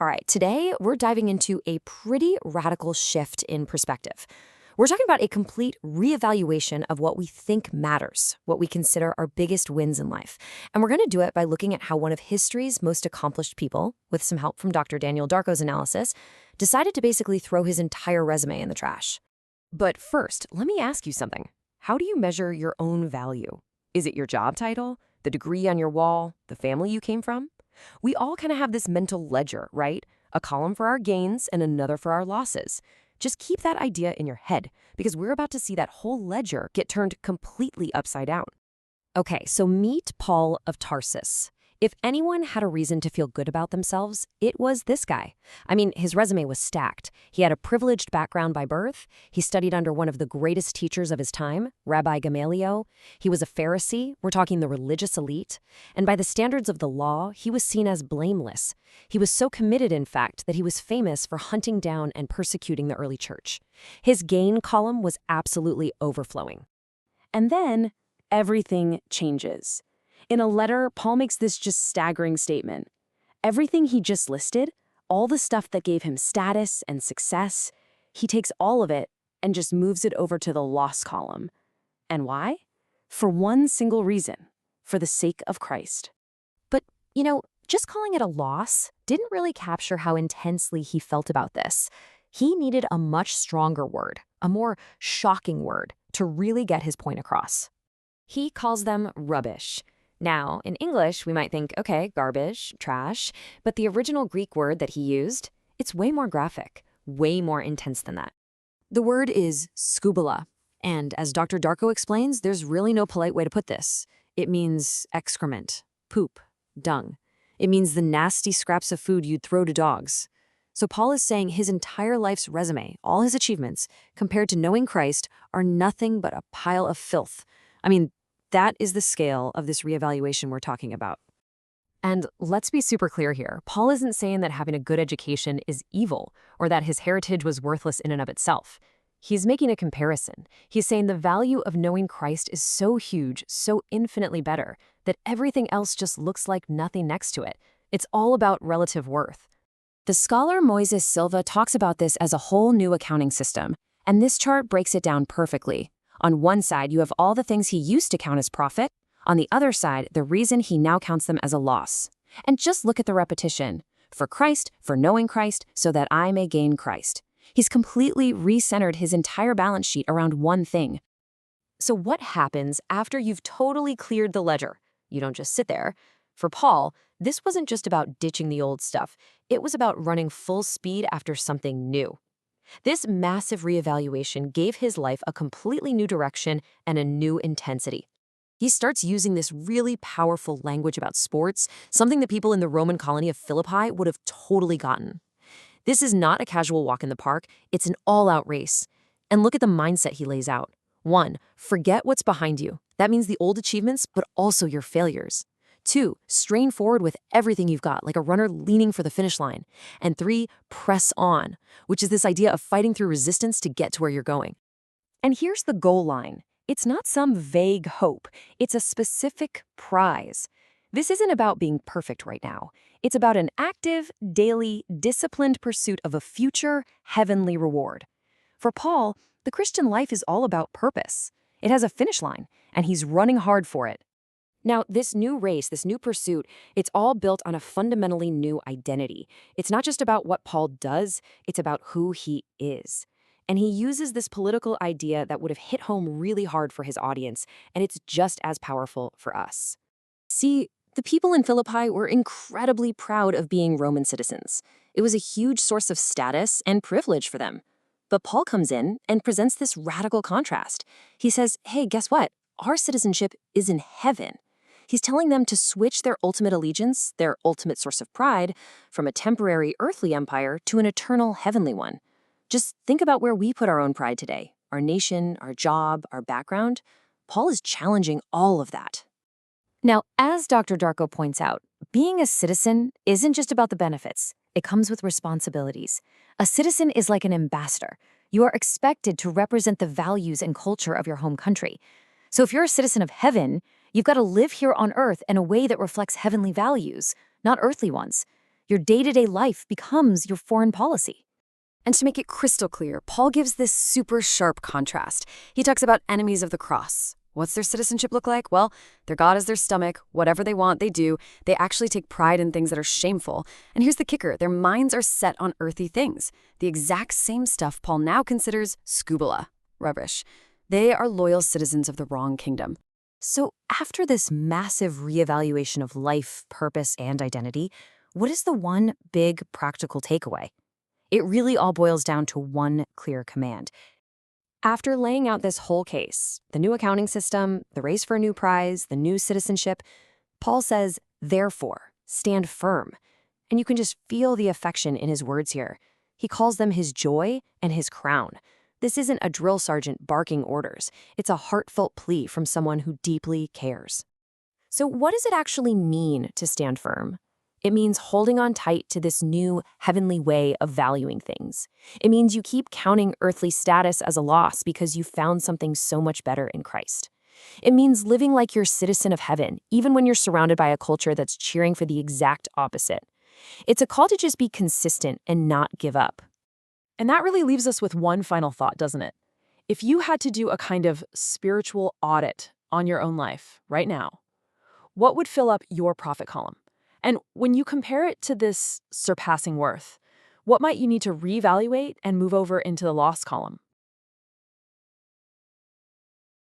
All right, today we're diving into a pretty radical shift in perspective. We're talking about a complete reevaluation of what we think matters, what we consider our biggest wins in life. And we're going to do it by looking at how one of history's most accomplished people, with some help from Dr. Daniel Darko's analysis, decided to basically throw his entire resume in the trash. But first, let me ask you something. How do you measure your own value? Is it your job title, the degree on your wall, the family you came from? We all kind of have this mental ledger, right? A column for our gains and another for our losses. Just keep that idea in your head, because we're about to see that whole ledger get turned completely upside down. Okay, so meet Paul of Tarsus. If anyone had a reason to feel good about themselves, it was this guy. I mean, his resume was stacked. He had a privileged background by birth. He studied under one of the greatest teachers of his time, Rabbi Gamaliel. He was a Pharisee. We're talking the religious elite. And by the standards of the law, he was seen as blameless. He was so committed, in fact, that he was famous for hunting down and persecuting the early church. His gain column was absolutely overflowing. And then everything changes. In a letter, Paul makes this just staggering statement. Everything he just listed, all the stuff that gave him status and success, he takes all of it and just moves it over to the loss column. And why? For one single reason: for the sake of Christ. But, just calling it a loss didn't really capture how intensely he felt about this. He needed a much stronger word, a more shocking word, to really get his point across. He calls them rubbish. Now, in English, we might think, okay, garbage, trash, but the original Greek word that he used, it's way more graphic, way more intense than that. The word is skubala, and as Dr. Darko explains, there's really no polite way to put this. It means excrement, poop, dung. It means the nasty scraps of food you'd throw to dogs. So Paul is saying his entire life's resume, all his achievements, compared to knowing Christ, are nothing but a pile of filth. I mean, that is the scale of this reevaluation we're talking about. And let's be super clear here. Paul isn't saying that having a good education is evil or that his heritage was worthless in and of itself. He's making a comparison. He's saying the value of knowing Christ is so huge, so infinitely better, that everything else just looks like nothing next to it. It's all about relative worth. The scholar Moises Silva talks about this as a whole new accounting system, and this chart breaks it down perfectly. On one side, you have all the things he used to count as profit. On the other side, the reason he now counts them as a loss. And just look at the repetition. For Christ, for knowing Christ, so that I may gain Christ. He's completely recentered his entire balance sheet around one thing. So what happens after you've totally cleared the ledger? You don't just sit there. For Paul, this wasn't just about ditching the old stuff. It was about running full speed after something new. This massive reevaluation gave his life a completely new direction and a new intensity. He starts using this really powerful language about sports, something that people in the Roman colony of Philippi would have totally gotten. This is not a casual walk in the park, it's an all-out race. And look at the mindset he lays out. 1, forget what's behind you. That means the old achievements, but also your failures. 2, strain forward with everything you've got, like a runner leaning for the finish line. And 3, press on, which is this idea of fighting through resistance to get to where you're going. And here's the goal line. It's not some vague hope. It's a specific prize. This isn't about being perfect right now. It's about an active, daily, disciplined pursuit of a future, heavenly reward. For Paul, the Christian life is all about purpose. It has a finish line, and he's running hard for it. Now, this new race, this new pursuit, it's all built on a fundamentally new identity. It's not just about what Paul does, it's about who he is. And he uses this political idea that would have hit home really hard for his audience, and it's just as powerful for us. See, the people in Philippi were incredibly proud of being Roman citizens. It was a huge source of status and privilege for them. But Paul comes in and presents this radical contrast. He says, hey, guess what? Our citizenship is in heaven. He's telling them to switch their ultimate allegiance, their ultimate source of pride, from a temporary earthly empire to an eternal heavenly one. Just think about where we put our own pride today, our nation, our job, our background. Paul is challenging all of that. Now, as Dr. Darko points out, being a citizen isn't just about the benefits. It comes with responsibilities. A citizen is like an ambassador. You are expected to represent the values and culture of your home country. So if you're a citizen of heaven, you've got to live here on earth in a way that reflects heavenly values, not earthly ones. Your day-to-day life becomes your foreign policy. And to make it crystal clear, Paul gives this super sharp contrast. He talks about enemies of the cross. What's their citizenship look like? Well, their God is their stomach. Whatever they want, they do. They actually take pride in things that are shameful. And here's the kicker. Their minds are set on earthy things. The exact same stuff Paul now considers scubala, rubbish. They are loyal citizens of the wrong kingdom. So after this massive reevaluation of life, purpose, and identity, what is the one big practical takeaway? It really all boils down to one clear command. After laying out this whole case, the new accounting system, the race for a new prize, the new citizenship, Paul says, therefore, stand firm. And you can just feel the affection in his words here. He calls them his joy and his crown. This isn't a drill sergeant barking orders. It's a heartfelt plea from someone who deeply cares. So what does it actually mean to stand firm? It means holding on tight to this new heavenly way of valuing things. It means you keep counting earthly status as a loss because you found something so much better in Christ. It means living like you're a citizen of heaven, even when you're surrounded by a culture that's cheering for the exact opposite. It's a call to just be consistent and not give up. And that really leaves us with one final thought, doesn't it? If you had to do a kind of spiritual audit on your own life right now, what would fill up your profit column? And when you compare it to this surpassing worth, what might you need to reevaluate and move over into the loss column?